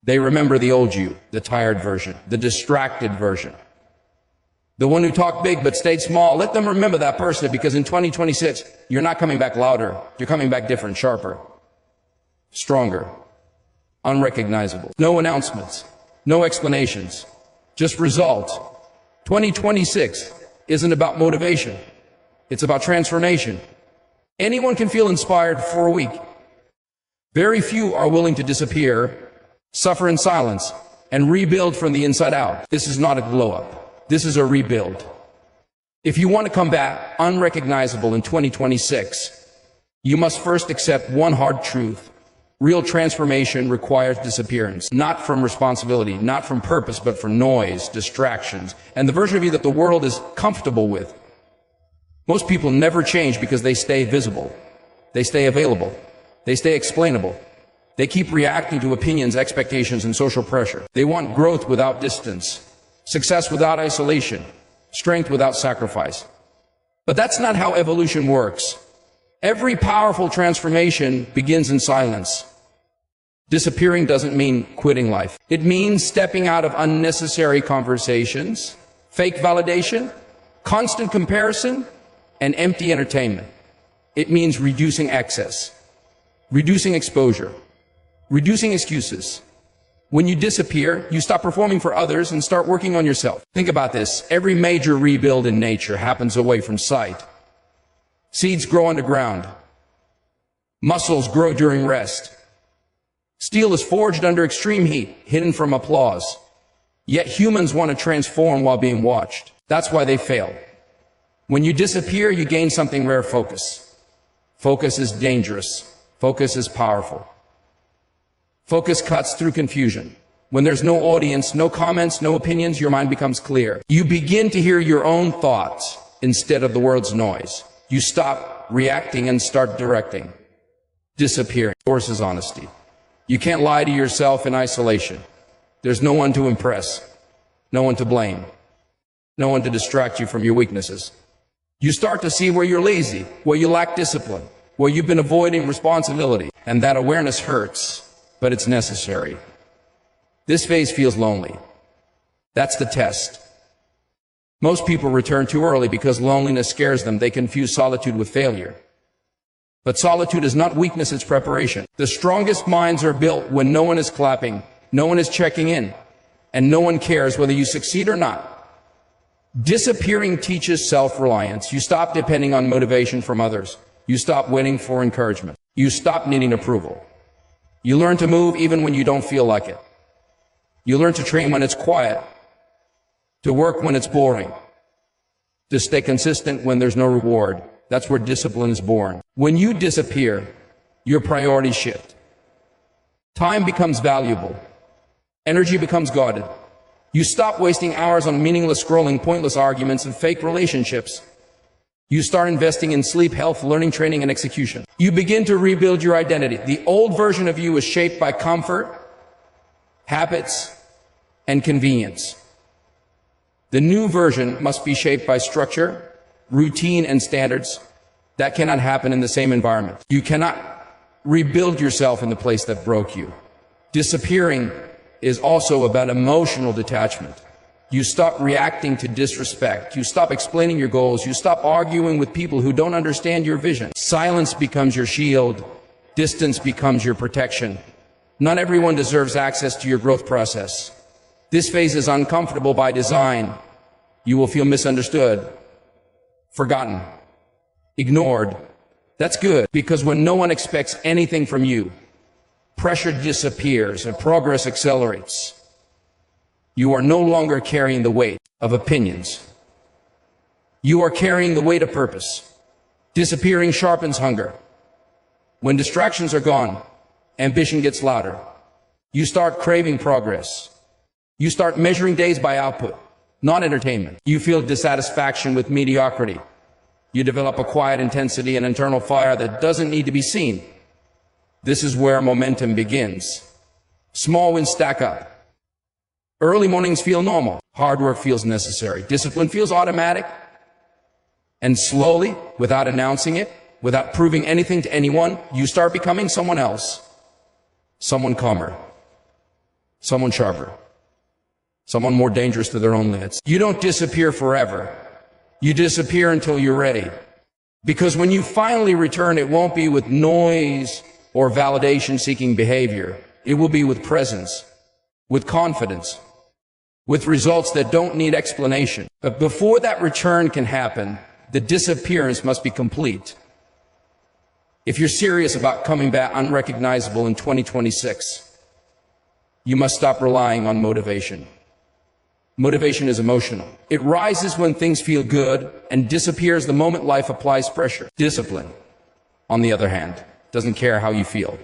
They remember the old you, the tired version, the distracted version. The one who talked big but stayed small. Let them remember that person, because in 2026, you're not coming back louder. You're coming back different, sharper, stronger, unrecognizable. No announcements, no explanations, just results. 2026 isn't about motivation. It's about transformation. Anyone can feel inspired for a week. Very few are willing to disappear, suffer in silence, and rebuild from the inside out. This is not a glow-up. This is a rebuild. If you want to come back unrecognizable in 2026, you must first accept one hard truth. Real transformation requires disappearance, not from responsibility, not from purpose, but from noise, distractions, and the version of you that the world is comfortable with. Most people never change because they stay visible. They stay available. They stay explainable. They keep reacting to opinions, expectations, and social pressure. They want growth without distance, success without isolation, strength without sacrifice. But that's not how evolution works. Every powerful transformation begins in silence. Disappearing doesn't mean quitting life. It means stepping out of unnecessary conversations, fake validation, constant comparison, and empty entertainment. It means reducing excess, reducing exposure, reducing excuses. When you disappear, you stop performing for others and start working on yourself. Think about this. Every major rebuild in nature happens away from sight. Seeds grow underground. Muscles grow during rest. Steel is forged under extreme heat, hidden from applause. Yet humans want to transform while being watched. That's why they fail. When you disappear, you gain something rare: focus. Focus is dangerous. Focus is powerful. Focus cuts through confusion. When there's no audience, no comments, no opinions, your mind becomes clear. You begin to hear your own thoughts instead of the world's noise. You stop reacting and start directing. Disappearing forces honesty. You can't lie to yourself in isolation. There's no one to impress, no one to blame, no one to distract you from your weaknesses. You start to see where you're lazy, where you lack discipline, where you've been avoiding responsibility. And that awareness hurts, but it's necessary. This phase feels lonely. That's the test. Most people return too early because loneliness scares them. They confuse solitude with failure. But solitude is not weakness, it's preparation. The strongest minds are built when no one is clapping, no one is checking in, and no one cares whether you succeed or not. Disappearing teaches self-reliance. You stop depending on motivation from others. You stop waiting for encouragement. You stop needing approval. You learn to move even when you don't feel like it. You learn to train when it's quiet, to work when it's boring, to stay consistent when there's no reward. That's where discipline is born. When you disappear, your priorities shift. Time becomes valuable. Energy becomes guarded. You stop wasting hours on meaningless scrolling, pointless arguments, and fake relationships. You start investing in sleep, health, learning, training, and execution. You begin to rebuild your identity. The old version of you is shaped by comfort, habits, and convenience. The new version must be shaped by structure, routine, and standards. That cannot happen in the same environment. You cannot rebuild yourself in the place that broke you. Disappearing is also about emotional detachment. You stop reacting to disrespect. You stop explaining your goals. You stop arguing with people who don't understand your vision. Silence becomes your shield. Distance becomes your protection. Not everyone deserves access to your growth process. This phase is uncomfortable by design. You will feel misunderstood, forgotten, ignored. That's good, because when no one expects anything from you, pressure disappears and progress accelerates. You are no longer carrying the weight of opinions. You are carrying the weight of purpose. Disappearing sharpens hunger. When distractions are gone, ambition gets louder. You start craving progress. You start measuring days by output, not entertainment. You feel dissatisfaction with mediocrity. You develop a quiet intensity and internal fire that doesn't need to be seen. This is where momentum begins. Small wins stack up. Early mornings feel normal. Hard work feels necessary. Discipline feels automatic. And slowly, without announcing it, without proving anything to anyone, you start becoming someone else. Someone calmer. someone sharper, someone more dangerous to their own limits. You don't disappear forever. You disappear until you're ready. Because when you finally return, it won't be with noise or validation-seeking behavior. It will be with presence, with confidence, with results that don't need explanation. But before that return can happen, the disappearance must be complete. If you're serious about coming back unrecognizable in 2026, you must stop relying on motivation. Motivation is emotional. It rises when things feel good and disappears the moment life applies pressure. Discipline, on the other hand, doesn't care how you feel.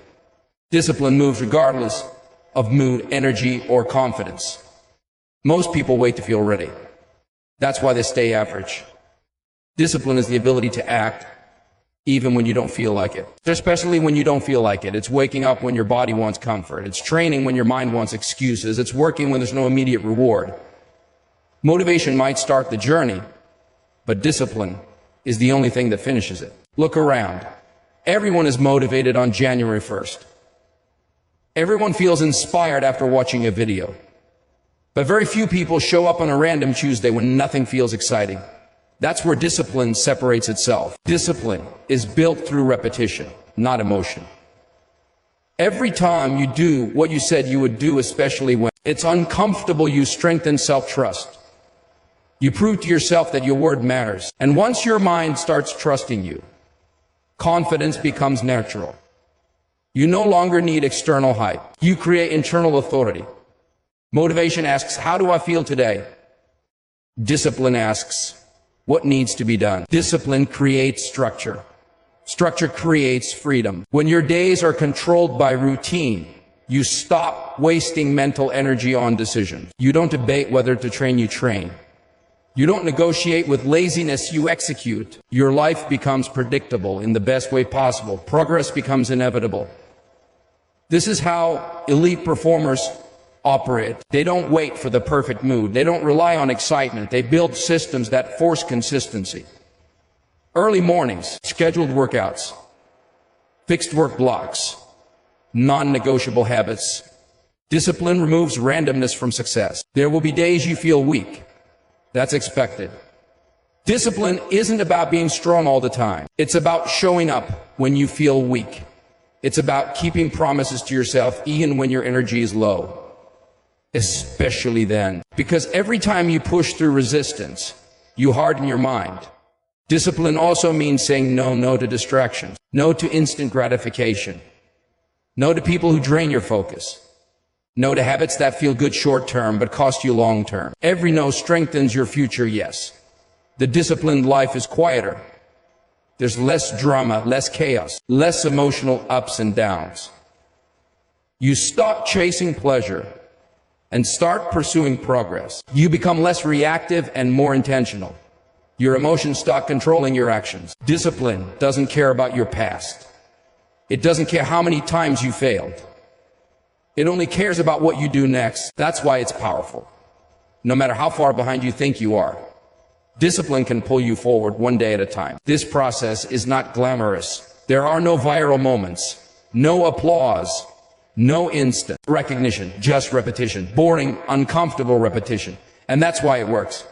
Discipline moves regardless of mood, energy, or confidence. Most people wait to feel ready. That's why they stay average. Discipline is the ability to act even when you don't feel like it. Especially when you don't feel like it. It's waking up when your body wants comfort. It's training when your mind wants excuses. It's working when there's no immediate reward. Motivation might start the journey, but discipline is the only thing that finishes it. Look around. Everyone is motivated on January 1st. Everyone feels inspired after watching a video. But very few people show up on a random Tuesday when nothing feels exciting. That's where discipline separates itself. Discipline is built through repetition, not emotion. Every time you do what you said you would do, especially when it's uncomfortable, you strengthen self-trust. You prove to yourself that your word matters. And once your mind starts trusting you, confidence becomes natural. You no longer need external hype. You create internal authority. Motivation asks, how do I feel today? Discipline asks, what needs to be done? Discipline creates structure. Structure creates freedom. When your days are controlled by routine, you stop wasting mental energy on decisions. You don't debate whether to train, you train. You don't negotiate with laziness, you execute. Your life becomes predictable in the best way possible. Progress becomes inevitable. This is how elite performers operate. They don't wait for the perfect mood. They don't rely on excitement. They build systems that force consistency. Early mornings, scheduled workouts, fixed work blocks, non-negotiable habits. Discipline removes randomness from success. There will be days you feel weak. That's expected. Discipline isn't about being strong all the time. It's about showing up when you feel weak. It's about keeping promises to yourself even when your energy is low. Especially then. Because every time you push through resistance, you harden your mind. Discipline also means saying no to distractions. No to instant gratification. No to people who drain your focus. No to habits that feel good short-term but cost you long-term. Every no strengthens your future yes. The disciplined life is quieter. There's less drama, less chaos, less emotional ups and downs. You stop chasing pleasure and start pursuing progress. You become less reactive and more intentional. Your emotions stop controlling your actions. Discipline doesn't care about your past. It doesn't care how many times you failed. It only cares about what you do next. That's why it's powerful. No matter how far behind you think you are, discipline can pull you forward one day at a time. This process is not glamorous. There are no viral moments, no applause, no instant recognition, just repetition, boring, uncomfortable repetition. And that's why it works.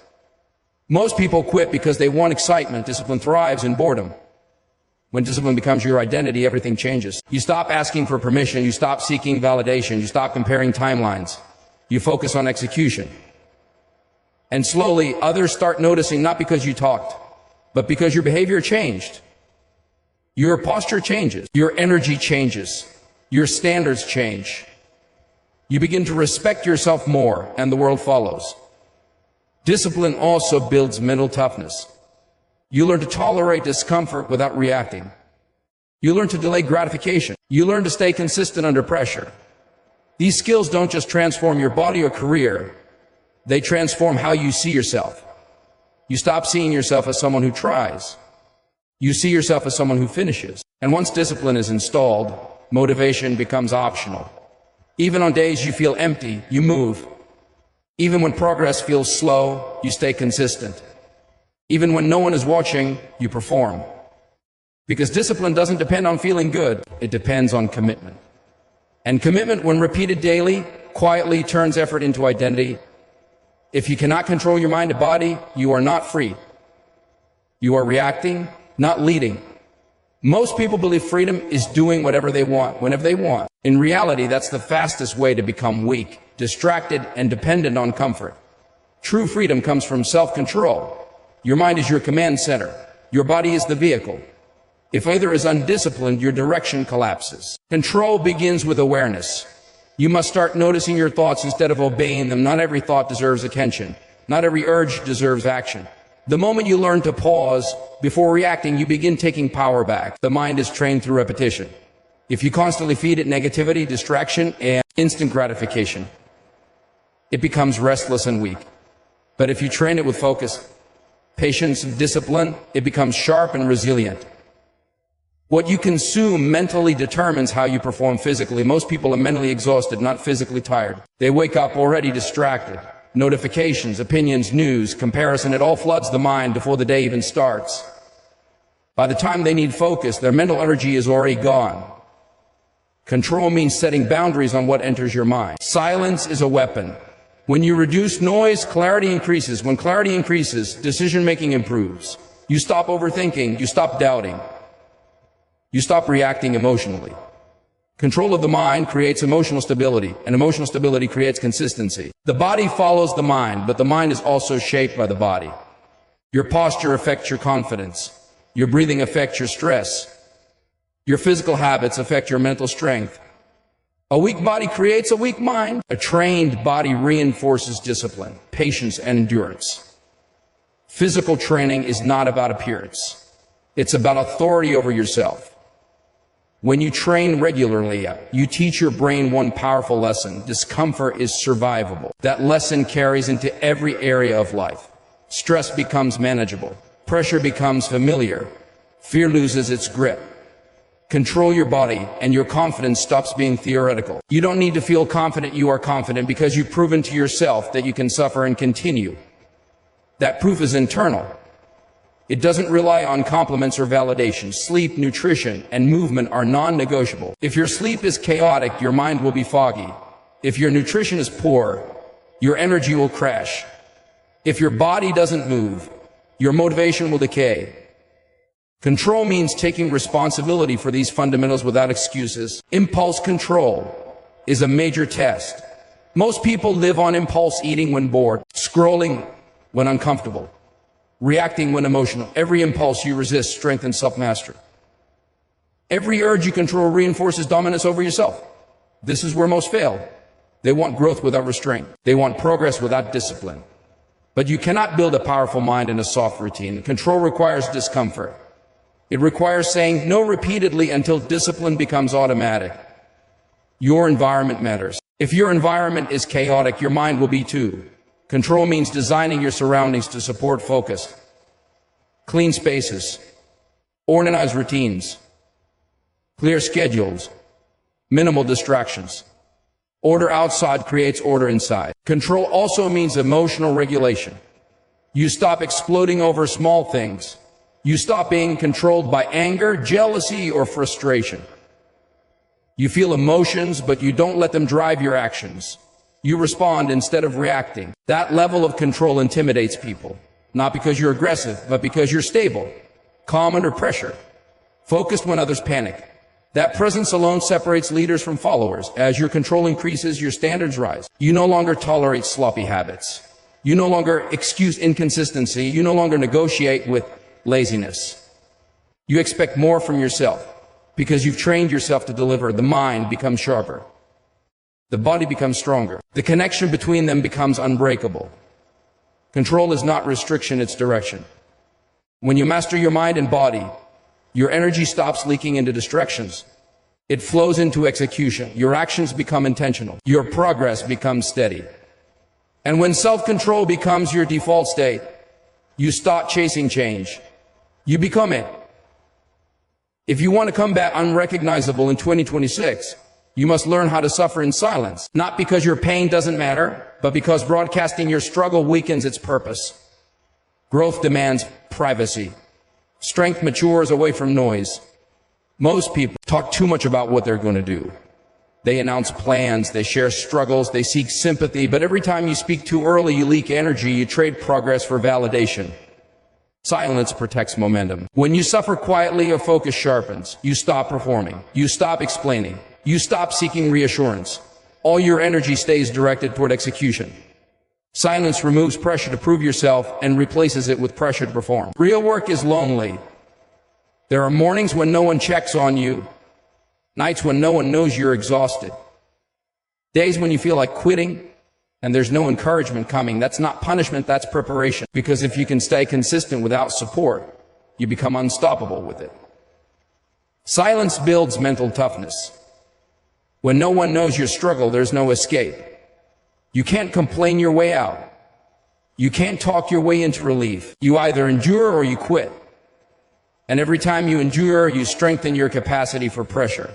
Most people quit because they want excitement. Discipline thrives in boredom. When discipline becomes your identity, everything changes. You stop asking for permission. You stop seeking validation. You stop comparing timelines. You focus on execution. And slowly, others start noticing, not because you talked, but because your behavior changed. Your posture changes. Your energy changes. Your standards change. You begin to respect yourself more, and the world follows. Discipline also builds mental toughness. You learn to tolerate discomfort without reacting. You learn to delay gratification. You learn to stay consistent under pressure. These skills don't just transform your body or career. They transform how you see yourself. You stop seeing yourself as someone who tries. You see yourself as someone who finishes. And once discipline is installed, motivation becomes optional. Even on days you feel empty, you move. Even when progress feels slow, you stay consistent. Even when no one is watching, you perform. Because discipline doesn't depend on feeling good, it depends on commitment. And commitment, when repeated daily, quietly turns effort into identity. If you cannot control your mind and body, you are not free. You are reacting, not leading. Most people believe freedom is doing whatever they want, whenever they want. In reality, that's the fastest way to become weak, distracted, and dependent on comfort. True freedom comes from self-control. Your mind is your command center. Your body is the vehicle. If either is undisciplined, your direction collapses. Control begins with awareness. You must start noticing your thoughts instead of obeying them. Not every thought deserves attention. Not every urge deserves action. The moment you learn to pause before reacting, you begin taking power back. The mind is trained through repetition. If you constantly feed it negativity, distraction, and instant gratification, it becomes restless and weak. But if you train it with focus, patience, and discipline, it becomes sharp and resilient. What you consume mentally determines how you perform physically. Most people are mentally exhausted, not physically tired. They wake up already distracted. Notifications, opinions, news, comparison, it all floods the mind before the day even starts. By the time they need focus, their mental energy is already gone. Control means setting boundaries on what enters your mind. Silence is a weapon. When you reduce noise, clarity increases. When clarity increases, decision-making improves. You stop overthinking, you stop doubting. You stop reacting emotionally. Control of the mind creates emotional stability, and emotional stability creates consistency. The body follows the mind, but the mind is also shaped by the body. Your posture affects your confidence. Your breathing affects your stress. Your physical habits affect your mental strength. A weak body creates a weak mind. A trained body reinforces discipline, patience, and endurance. Physical training is not about appearance. It's about authority over yourself. When you train regularly, you teach your brain one powerful lesson. Discomfort is survivable. That lesson carries into every area of life. Stress becomes manageable. Pressure becomes familiar. Fear loses its grip. Control your body, and your confidence stops being theoretical. You don't need to feel confident you are confident because you've proven to yourself that you can suffer and continue. That proof is internal. It doesn't rely on compliments or validation. Sleep, nutrition, and movement are non-negotiable. If your sleep is chaotic, your mind will be foggy. If your nutrition is poor, your energy will crash. If your body doesn't move, your motivation will decay. Control means taking responsibility for these fundamentals without excuses. Impulse control is a major test. Most people live on impulse eating when bored, scrolling when uncomfortable, reacting when emotional. Every impulse you resist strengthens self-mastery. Every urge you control reinforces dominance over yourself. This is where most fail. They want growth without restraint. They want progress without discipline. But you cannot build a powerful mind in a soft routine. Control requires discomfort. It requires saying no repeatedly until discipline becomes automatic. Your environment matters. If your environment is chaotic, your mind will be too. Control means designing your surroundings to support focus. Clean spaces, organized routines, clear schedules, minimal distractions. Order outside creates order inside. Control also means emotional regulation. You stop exploding over small things. You stop being controlled by anger, jealousy, or frustration. You feel emotions, but you don't let them drive your actions. You respond instead of reacting. That level of control intimidates people, not because you're aggressive, but because you're stable, calm under pressure, focused when others panic. That presence alone separates leaders from followers. As your control increases, your standards rise. You no longer tolerate sloppy habits. You no longer excuse inconsistency. You no longer negotiate with laziness. You expect more from yourself because you've trained yourself to deliver. The mind becomes sharper. The body becomes stronger. The connection between them becomes unbreakable. Control is not restriction, it's direction. When you master your mind and body, your energy stops leaking into distractions. It flows into execution. Your actions become intentional. Your progress becomes steady. And when self-control becomes your default state, you stop chasing change. You become it. If you want to combat unrecognizable in 2026, you must learn how to suffer in silence. Not because your pain doesn't matter, but because broadcasting your struggle weakens its purpose. Growth demands privacy. Strength matures away from noise. Most people talk too much about what they're going to do. They announce plans, they share struggles, they seek sympathy, but every time you speak too early, you leak energy, you trade progress for validation. Silence protects momentum. When you suffer quietly, your focus sharpens. You stop performing. You stop explaining. You stop seeking reassurance. All your energy stays directed toward execution. Silence removes pressure to prove yourself and replaces it with pressure to perform. Real work is lonely. There are mornings when no one checks on you, nights when no one knows you're exhausted, days when you feel like quitting and there's no encouragement coming. That's not punishment, that's preparation. Because if you can stay consistent without support, you become unstoppable with it. Silence builds mental toughness. When no one knows your struggle, there's no escape. You can't complain your way out. You can't talk your way into relief. You either endure or you quit. And every time you endure, you strengthen your capacity for pressure.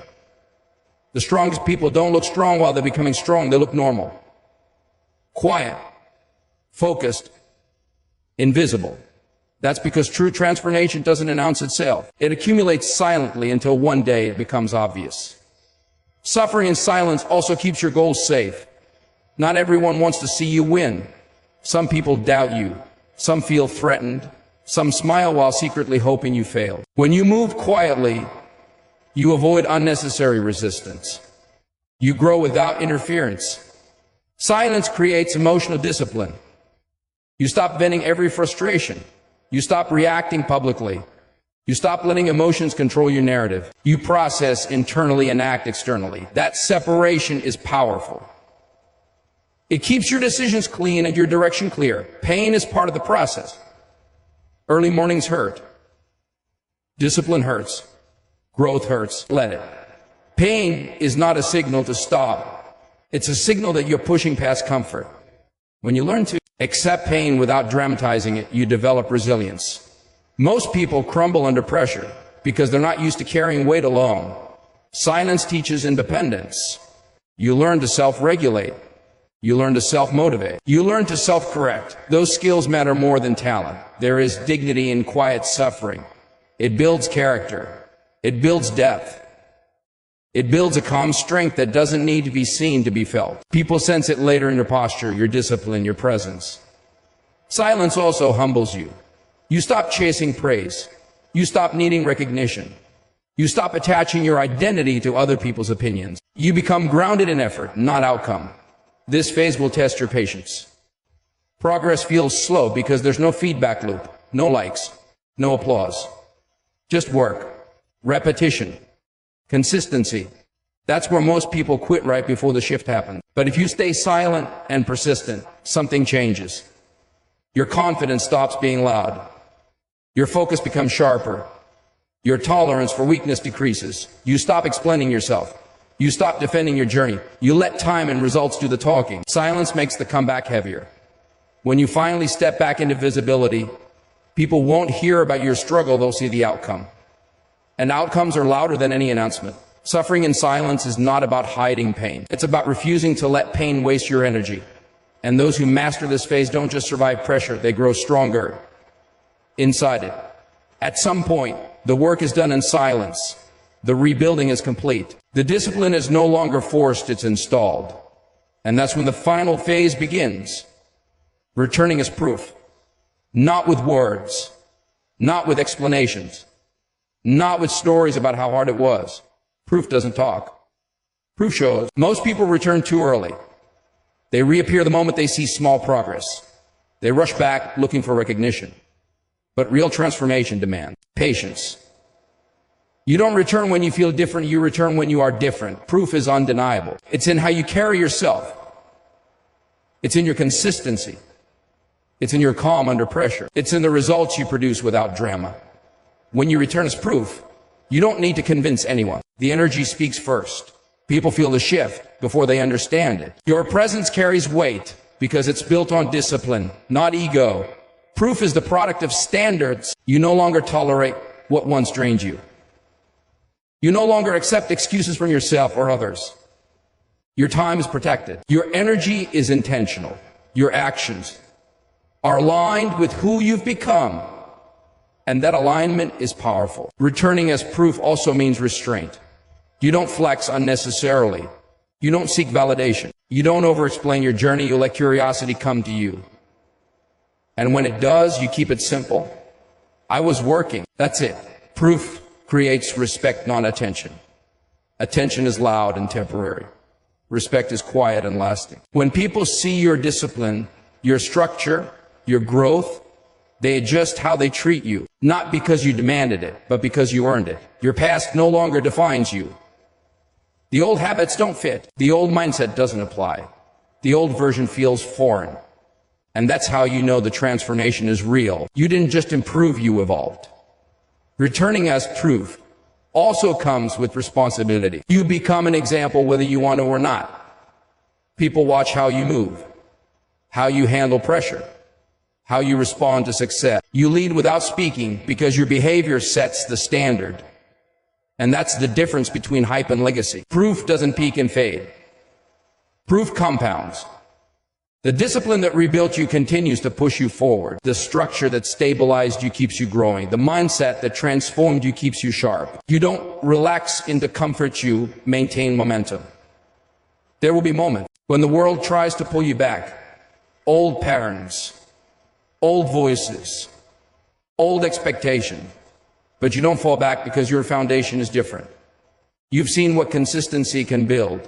The strongest people don't look strong while they're becoming strong. They look normal, quiet, focused, invisible. That's because true transformation doesn't announce itself. It accumulates silently until one day it becomes obvious. Suffering in silence also keeps your goals safe. Not everyone wants to see you win. Some people doubt you. Some feel threatened. Some smile while secretly hoping you fail. When you move quietly, you avoid unnecessary resistance. You grow without interference. Silence creates emotional discipline. You stop venting every frustration. You stop reacting publicly. You stop letting emotions control your narrative. You process internally and act externally. That separation is powerful. It keeps your decisions clean and your direction clear. Pain is part of the process. Early mornings hurt. Discipline hurts. Growth hurts. Let it. Pain is not a signal to stop. It's a signal that you're pushing past comfort. When you learn to accept pain without dramatizing it, you develop resilience. Most people crumble under pressure because they're not used to carrying weight alone. Silence teaches independence. You learn to self-regulate. You learn to self-motivate. You learn to self-correct. Those skills matter more than talent. There is dignity in quiet suffering. It builds character. It builds depth. It builds a calm strength that doesn't need to be seen to be felt. People sense it later in your posture, your discipline, your presence. Silence also humbles you. You stop chasing praise. You stop needing recognition. You stop attaching your identity to other people's opinions. You become grounded in effort, not outcome. This phase will test your patience. Progress feels slow because there's no feedback loop, no likes, no applause. Just work, repetition, consistency. That's where most people quit right before the shift happens. But if you stay silent and persistent, something changes. Your confidence stops being loud. Your focus becomes sharper. Your tolerance for weakness decreases. You stop explaining yourself. You stop defending your journey. You let time and results do the talking. Silence makes the comeback heavier. When you finally step back into visibility, people won't hear about your struggle, they'll see the outcome. And outcomes are louder than any announcement. Suffering in silence is not about hiding pain. It's about refusing to let pain waste your energy. And those who master this phase don't just survive pressure, they grow stronger inside it. At some point, the work is done in silence. The rebuilding is complete. The discipline is no longer forced, it's installed. And that's when the final phase begins. Returning as proof. Not with words. Not with explanations. Not with stories about how hard it was. Proof doesn't talk. Proof shows. Most people return too early. They reappear the moment they see small progress. They rush back looking for recognition. But real transformation demands patience. You don't return when you feel different, you return when you are different. Proof is undeniable. It's in how you carry yourself. It's in your consistency. It's in your calm under pressure. It's in the results you produce without drama. When you return as proof, you don't need to convince anyone. The energy speaks first. People feel the shift before they understand it. Your presence carries weight because it's built on discipline, not ego. Proof is the product of standards. You no longer tolerate what once drained you. You no longer accept excuses from yourself or others. Your time is protected. Your energy is intentional. Your actions are aligned with who you've become. And that alignment is powerful. Returning as proof also means restraint. You don't flex unnecessarily. You don't seek validation. You don't over-explain your journey. You let curiosity come to you. And when it does, you keep it simple. I was working. That's it. Proof creates respect, not attention. Attention is loud and temporary. Respect is quiet and lasting. When people see your discipline, your structure, your growth, they adjust how they treat you. Not because you demanded it, but because you earned it. Your past no longer defines you. The old habits don't fit. The old mindset doesn't apply. The old version feels foreign. And that's how you know the transformation is real. You didn't just improve, you evolved. Returning as proof also comes with responsibility. You become an example whether you want to or not. People watch how you move, how you handle pressure, how you respond to success. You lead without speaking because your behavior sets the standard. And that's the difference between hype and legacy. Proof doesn't peak and fade. Proof compounds. The discipline that rebuilt you continues to push you forward. The structure that stabilized you keeps you growing. The mindset that transformed you keeps you sharp. You don't relax into comfort, you maintain momentum. There will be moments when the world tries to pull you back. Old patterns, old voices, old expectation. But you don't fall back because your foundation is different. You've seen what consistency can build.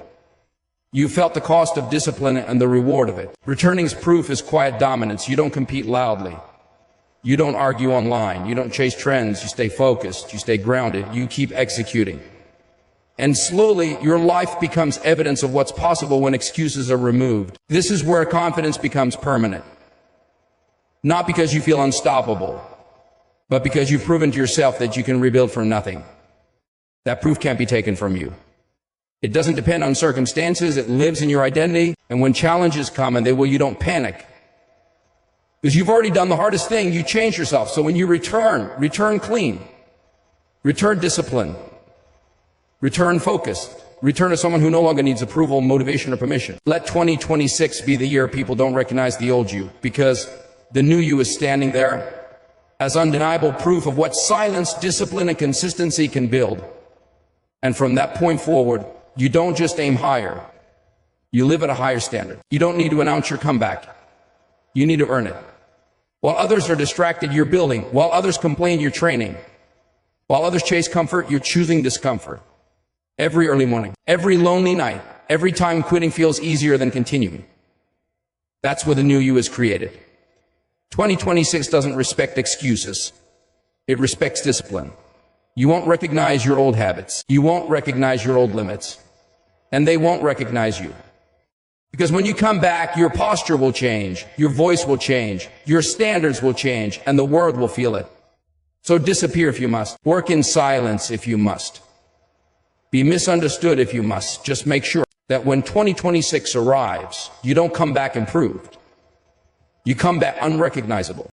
You felt the cost of discipline and the reward of it. Returning's proof is quiet dominance. You don't compete loudly. You don't argue online. You don't chase trends. You stay focused. You stay grounded. You keep executing. And slowly, your life becomes evidence of what's possible when excuses are removed. This is where confidence becomes permanent. Not because you feel unstoppable, but because you've proven to yourself that you can rebuild from nothing. That proof can't be taken from you. It doesn't depend on circumstances. It lives in your identity. And when challenges come and you don't panic. Because you've already done the hardest thing. You change yourself. So when you return clean. Return discipline. Return focused. Return as someone who no longer needs approval, motivation, or permission. Let 2026 be the year people don't recognize the old you. Because the new you is standing there as undeniable proof of what silence, discipline, and consistency can build. And from that point forward, you don't just aim higher. You live at a higher standard. You don't need to announce your comeback. You need to earn it. While others are distracted, you're building. While others complain, you're training. While others chase comfort, you're choosing discomfort. Every early morning, every lonely night, every time quitting feels easier than continuing. That's where the new you is created. 2026 doesn't respect excuses. It respects discipline. You won't recognize your old habits. You won't recognize your old limits. And they won't recognize you. Because when you come back, your posture will change, your voice will change, your standards will change, and the world will feel it. So disappear if you must. Work in silence if you must. Be misunderstood if you must. Just make sure that when 2026 arrives, you don't come back improved. You come back unrecognizable.